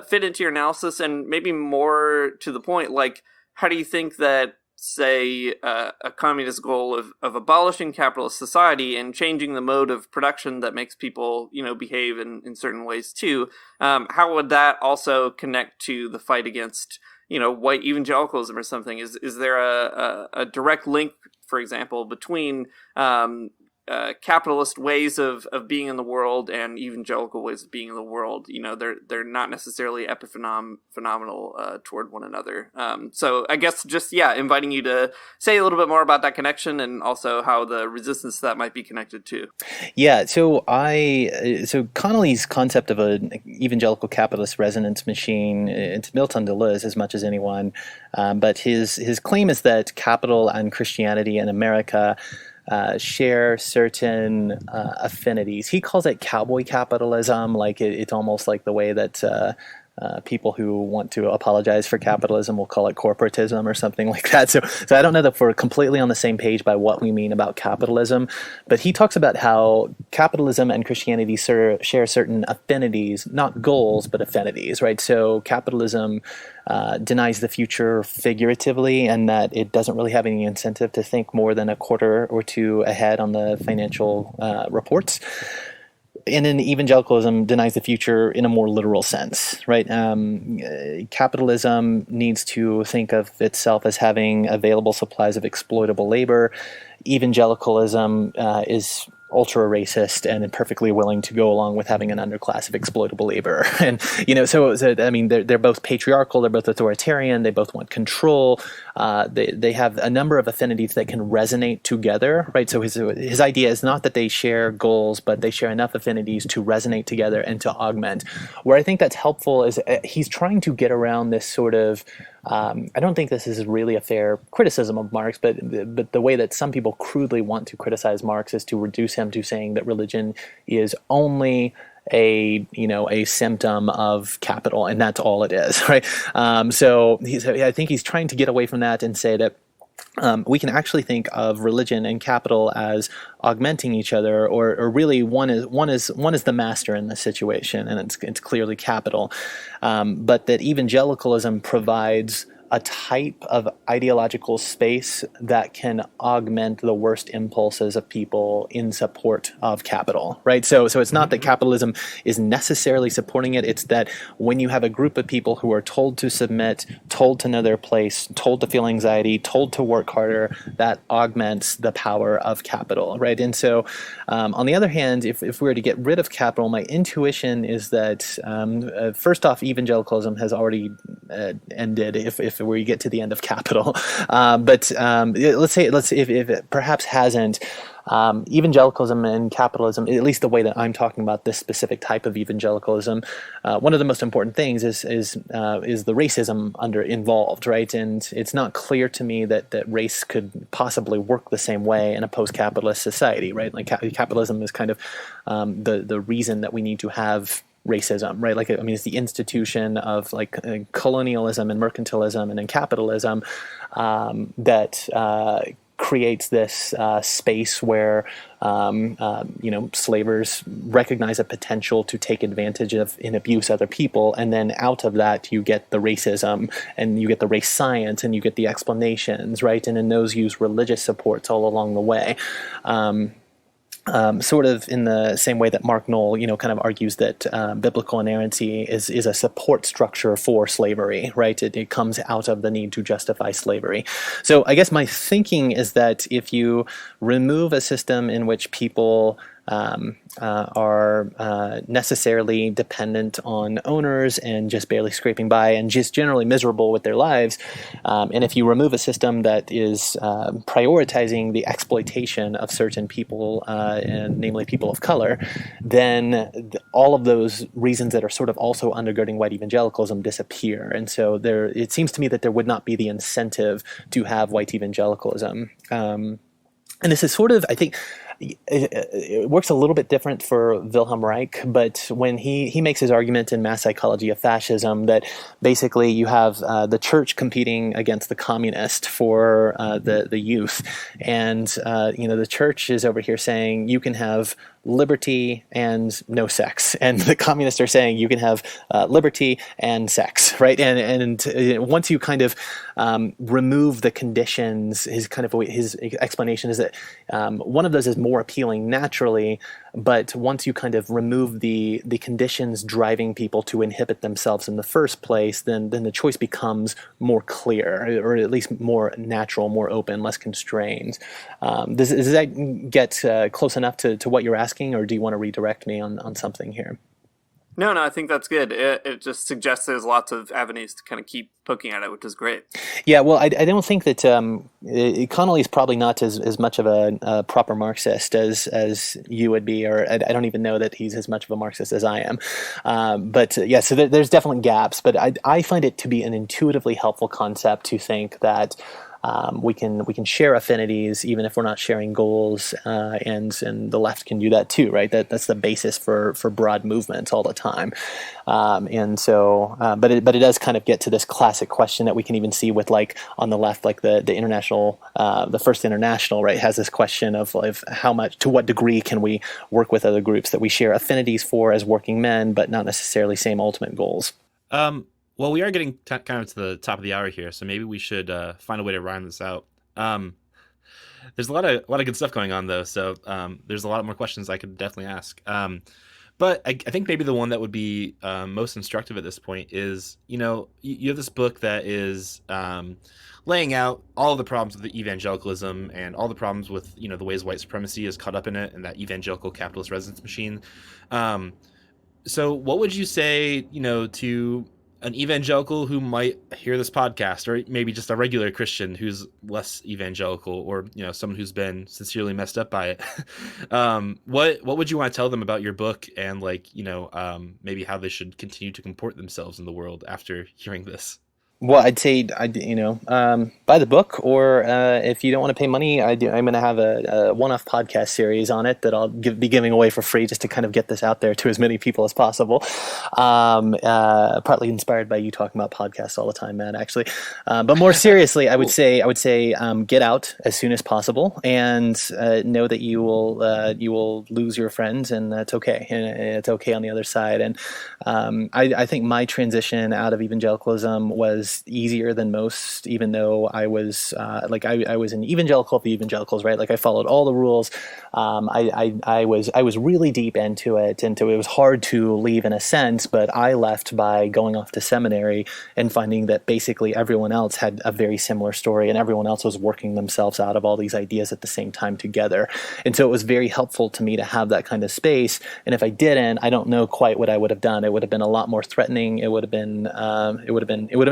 fit into your analysis? And maybe more to the point, like, how do you think that, say, a communist goal of abolishing capitalist society and changing the mode of production that makes people, behave in certain ways too, how would that also connect to the fight against white evangelicalism or something? Is there a direct link, for example, between capitalist ways of being in the world and evangelical ways of being in the world? They're not necessarily phenomenal toward one another. So I guess just, inviting you to say a little bit more about that connection and also how the resistance to that might be connected too. Yeah, so Connolly's concept of an evangelical capitalist resonance machine, it's built on Deleuze as much as anyone, but his claim is that capital and Christianity in America share certain affinities. He calls it cowboy capitalism, like it's almost like the way that people who want to apologize for capitalism will call it corporatism or something like that. So I don't know that we're completely on the same page by what we mean about capitalism, but he talks about how capitalism and Christianity share certain affinities, not goals, but affinities, right? So capitalism denies the future figuratively, and that it doesn't really have any incentive to think more than a quarter or two ahead on the financial reports. And then evangelicalism denies the future in a more literal sense, right? Capitalism needs to think of itself as having available supplies of exploitable labor. Evangelicalism is ultra racist and perfectly willing to go along with having an underclass of exploitable labor. And, so I mean, they're both patriarchal, they're both authoritarian, they both want control. They have a number of affinities that can resonate together, right? So his idea is not that they share goals, but they share enough affinities to resonate together and to augment. Where I think that's helpful is he's trying to get around this sort of, I don't think this is really a fair criticism of Marx, but the way that some people crudely want to criticize Marx is to reduce him to saying that religion is only a symptom of capital, and that's all it is, right? So I think he's trying to get away from that and say that we can actually think of religion and capital as augmenting each other, or really one is the master in this situation, and it's clearly capital, but that evangelicalism provides a type of ideological space that can augment the worst impulses of people in support of capital, right? So it's not that capitalism is necessarily supporting it, it's that when you have a group of people who are told to submit, told to know their place, told to feel anxiety, told to work harder, that augments the power of capital, right? And so on the other hand, if we were to get rid of capital, my intuition is that first off, evangelicalism has already ended if we get to the end of capital. But let's say if it perhaps hasn't, evangelicalism and capitalism, at least the way that I'm talking about this specific type of evangelicalism, one of the most important things is the racism involved, right? And it's not clear to me that race could possibly work the same way in a post-capitalist society, right? Like capitalism is kind of the reason that we need to have racism, right? Like, I mean, it's the institution of like colonialism and mercantilism and then capitalism that creates this space where slavers recognize a potential to take advantage of and abuse other people, and then out of that you get the racism and you get the race science and you get the explanations, right? And then those use religious supports all along the way. sort of in the same way that Mark Knoll, kind of argues that biblical inerrancy is a support structure for slavery, right? It comes out of the need to justify slavery. So I guess my thinking is that if you remove a system in which people are necessarily dependent on owners and just barely scraping by and just generally miserable with their lives, and if you remove a system that is prioritizing the exploitation of certain people, and namely people of color, then all of those reasons that are sort of also undergirding white evangelicalism disappear. And so it seems to me that there would not be the incentive to have white evangelicalism. And this is sort of, I think, it works a little bit different for Wilhelm Reich, but when he makes his argument in Mass Psychology of Fascism that basically you have the church competing against the communist for the youth, and the church is over here saying you can have liberty and no sex, and the communists are saying you can have liberty and sex, right? And once you kind of remove the conditions, his explanation is that one of those is more appealing naturally, but once you kind of remove the conditions driving people to inhibit themselves in the first place, then the choice becomes more clear, or at least more natural, more open, less constrained. Does that get close enough to what you're asking, or do you want to redirect me on something here? No, I think that's good. It just suggests there's lots of avenues to kind of keep poking at it, which is great. Yeah, well, I don't think that Connolly is probably not as much of a proper Marxist as you would be, or I don't even know that he's as much of a Marxist as I am. But yeah, so there's definitely gaps, but I find it to be an intuitively helpful concept to think that we can share affinities even if we're not sharing goals, and the left can do that too, right? That's the basis for broad movements all the time, and so but it does kind of get to this classic question that we can even see with, like, on the left, like the international, the First International, right, has this question of how much, to what degree can we work with other groups that we share affinities for as working men, but not necessarily same ultimate goals. Well, we are getting kind of to the top of the hour here, so maybe we should find a way to round this out. There's a lot of good stuff going on, though, so there's a lot more questions I could definitely ask. But I think maybe the one that would be most instructive at this point is, you have this book that is laying out all of the problems with the evangelicalism and all the problems with, the ways white supremacy is caught up in it and that evangelical capitalist residence machine. So what would you say, to an evangelical who might hear this podcast, or maybe just a regular Christian who's less evangelical, or someone who's been sincerely messed up by it? What would you want to tell them about your book, and maybe how they should continue to comport themselves in the world after hearing this? Well, I'd say, buy the book, or if you don't want to pay money, I'm going to have a one-off podcast series on it that I'll be giving away for free, just to kind of get this out there to as many people as possible. Partly inspired by you talking about podcasts all the time, Matt, actually. But more seriously, I would say get out as soon as possible, and know that you will lose your friends, and that's okay. And it's okay on the other side. And I think my transition out of evangelicalism was easier than most, even though I was I was an evangelical of the evangelicals, right? Like, I followed all the rules. I was really deep into it, and so it was hard to leave in a sense. But I left by going off to seminary and finding that basically everyone else had a very similar story, and everyone else was working themselves out of all these ideas at the same time together. And so it was very helpful to me to have that kind of space. And if I didn't, I don't know quite what I would have done. It would have been a lot more threatening. It would have been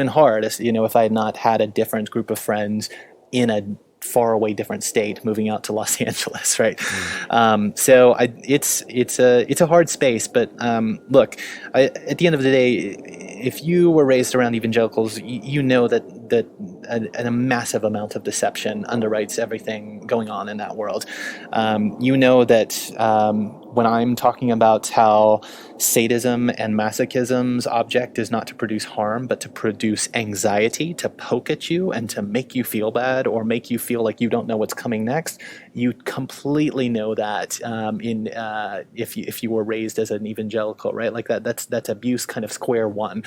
hard, if I had not had a different group of friends in a far away different state moving out to Los Angeles, right? So it's a hard space, but look, at the end of the day, if you were raised around evangelicals, you know that a massive amount of deception underwrites everything going on in that world. You know that when I'm talking about how sadism and masochism's object is not to produce harm, but to produce anxiety, to poke at you and to make you feel bad, or make you feel like you don't know what's coming next, you completely know that if you were raised as an evangelical, right? Like that's abuse kind of square one.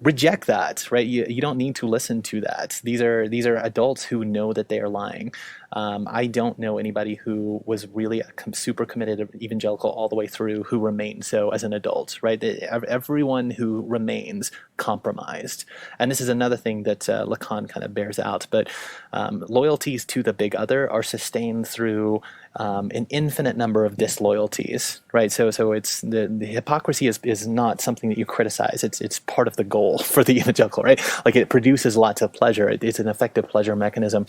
Reject that, right? You don't need to listen to that. These are adults who know that they are lying. I don't know anybody who was really a super committed evangelical all the way through who remained so as an adult, right? Everyone who remains compromised. And this is another thing that Lacan kind of bears out, but loyalties to the big other are sustained through an infinite number of disloyalties, right? So it's the hypocrisy is not something that you criticize. It's part of the goal for the evangelical, right? Like it produces lots of pleasure. It's an effective pleasure mechanism.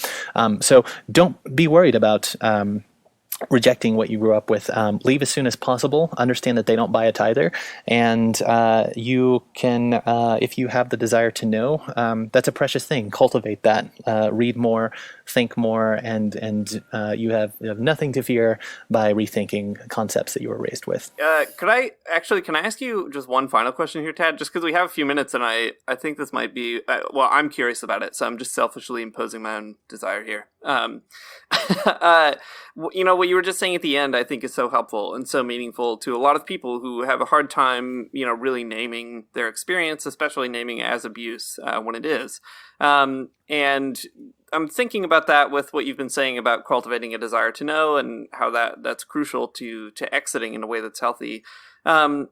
So don't be worried about rejecting what you grew up with. Leave as soon as possible. Understand that they don't buy it either, and you can, if you have the desire to know, that's a precious thing. Cultivate that. Read more, think more, and you have nothing to fear by rethinking concepts that you were raised with. Can I ask you just one final question here, Tad? Just because we have a few minutes, and I think this might be I'm curious about it, so I'm just selfishly imposing my own desire here. What you were just saying at the end, I think is so helpful and so meaningful to a lot of people who have a hard time, really naming their experience, especially naming it as abuse when it is. And I'm thinking about that with what you've been saying about cultivating a desire to know and how that's crucial to exiting in a way that's healthy. And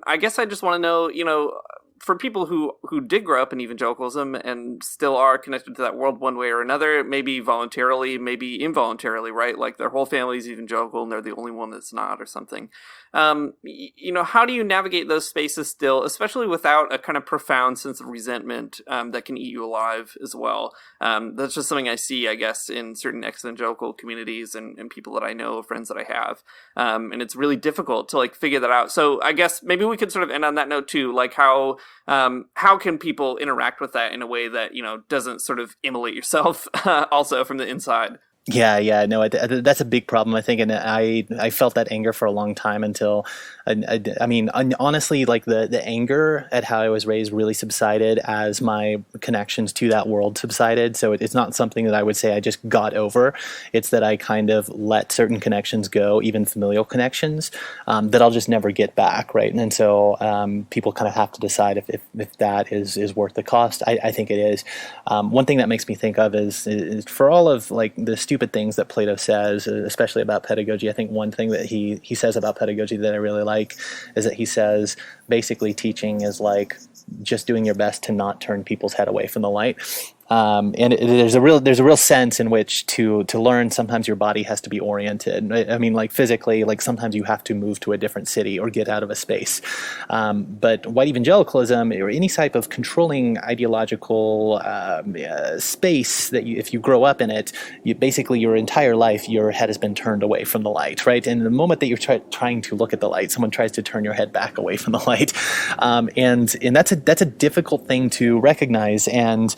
I guess I just want to know, for people who did grow up in evangelicalism and still are connected to that world one way or another, maybe voluntarily, maybe involuntarily, right? Like their whole family's evangelical and they're the only one that's not or something. How do you navigate those spaces still, especially without a kind of profound sense of resentment that can eat you alive as well? That's just something I see, I guess, in certain ex-evangelical communities and people that I know, friends that I have. And it's really difficult to figure that out. So I guess maybe we could sort of end on that note too, like how can people interact with that in a way that, doesn't sort of immolate yourself also from the inside? Yeah, no, that's a big problem, I think, and I felt that anger for a long time until, honestly, like the anger at how I was raised really subsided as my connections to that world subsided. So it's not something that I would say I just got over. It's that I kind of let certain connections go, even familial connections, that I'll just never get back, right? And so people kind of have to decide if that is worth the cost. I think it is. One thing that makes me think of is for all of the stupid things that Plato says, especially about pedagogy. I think one thing that he says about pedagogy that I really like is that he says basically teaching is like just doing your best to not turn people's head away from the light. There's a real sense in which to learn, sometimes your body has to be oriented. I mean, physically, sometimes you have to move to a different city or get out of a space. But white evangelicalism or any type of controlling ideological space that if you grow up in it, basically your entire life, your head has been turned away from the light, right? And the moment that you're trying to look at the light, someone tries to turn your head back away from the light. And that's a difficult thing to recognize. And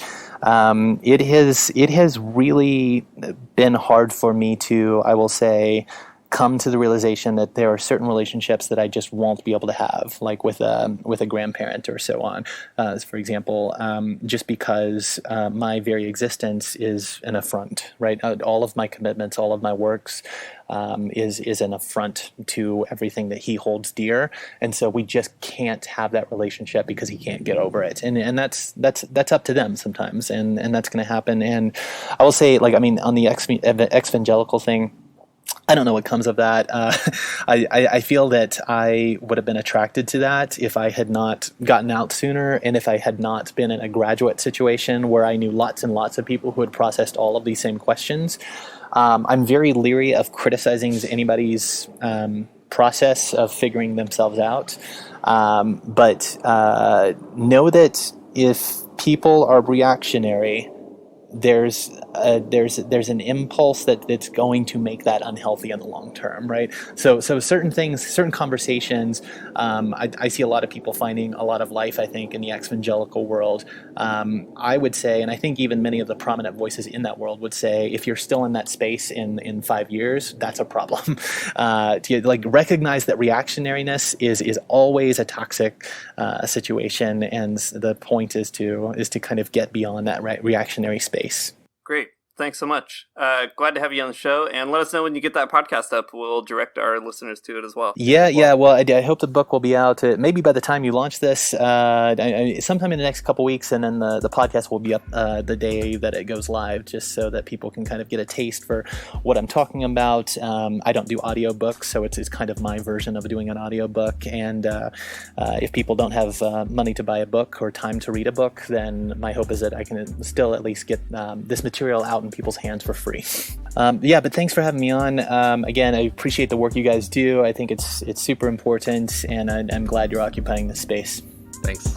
it has really been hard for me to, I will say, come to the realization that there are certain relationships that I just won't be able to have, like with a grandparent or so on. For example, just because my very existence is an affront, right? All of my commitments, all of my works is an affront to everything that he holds dear, and so we just can't have that relationship because he can't get over it, and that's up to them sometimes, and that's going to happen. And I will say, on the ex-evangelical thing, I don't know what comes of that. I feel that I would have been attracted to that if I had not gotten out sooner, and if I had not been in a graduate situation where I knew lots and lots of people who had processed all of these same questions. I'm very leery of criticizing anybody's process of figuring themselves out. But know that if people are reactionary, there's an impulse that's going to make that unhealthy in the long term, right? So certain things, certain conversations, I see a lot of people finding a lot of life, I think, in the ex-evangelical world. I would say, and I think even many of the prominent voices in that world would say, if you're still in that space in 5 years, that's a problem. To recognize that reactionariness is always a toxic situation, and the point is to kind of get beyond that reactionary space. Great. Thanks so much. Glad to have you on the show, and let us know when you get that podcast up. We'll direct our listeners to it as well. Yeah. Well, I hope the book will be out maybe by the time you launch this, sometime in the next couple weeks, and then the podcast will be up the day that it goes live, just so that people can kind of get a taste for what I'm talking about. I don't do audiobooks, so it's kind of my version of doing an audiobook, and if people don't have money to buy a book or time to read a book, then my hope is that I can still at least get this material out in people's hands for free. But thanks for having me on. Again, I appreciate the work you guys do. I think it's super important, and I'm glad you're occupying this space. Thanks.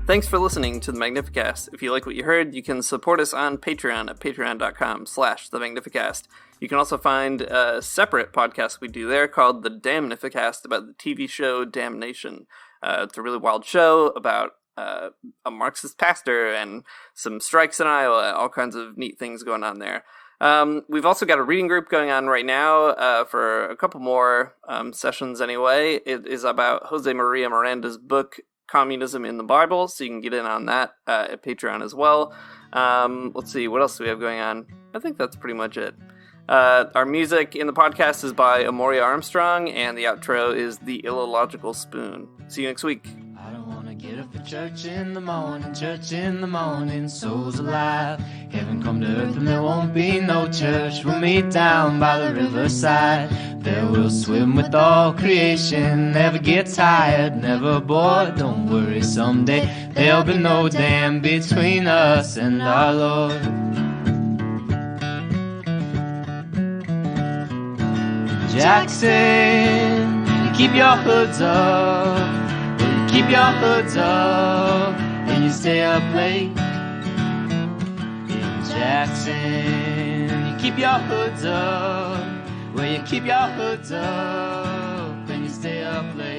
Thanks for listening to the Magnificast. If you like what you heard, you can support us on Patreon at patreon.com/the Magnificast. You can also find a separate podcast we do there called the Damnificast about the TV show Damnation. It's a really wild show about a Marxist pastor and some strikes in Iowa, all kinds of neat things going on there. We've also got a reading group going on right now for a couple more sessions anyway. It is about Jose Maria Miranda's book, Communism in the Bible, so you can get in on that at Patreon as well. Let's see, what else do we have going on? I think that's pretty much it. Our music in the podcast is by Amoria Armstrong, and the outro is The Illogical Spoon. See you next week. I don't wanna get up for church in the morning, souls alive. Heaven come to earth and there won't be no church. We'll meet down by the riverside. There we'll swim with all creation. Never get tired, never bored. Don't worry, someday there'll be no dam between us and our Lord. Jackson, keep your hoods up. Keep your hoods up and you stay up late. In Jackson, you keep your hoods up. Well, you keep your hoods up and you stay up late.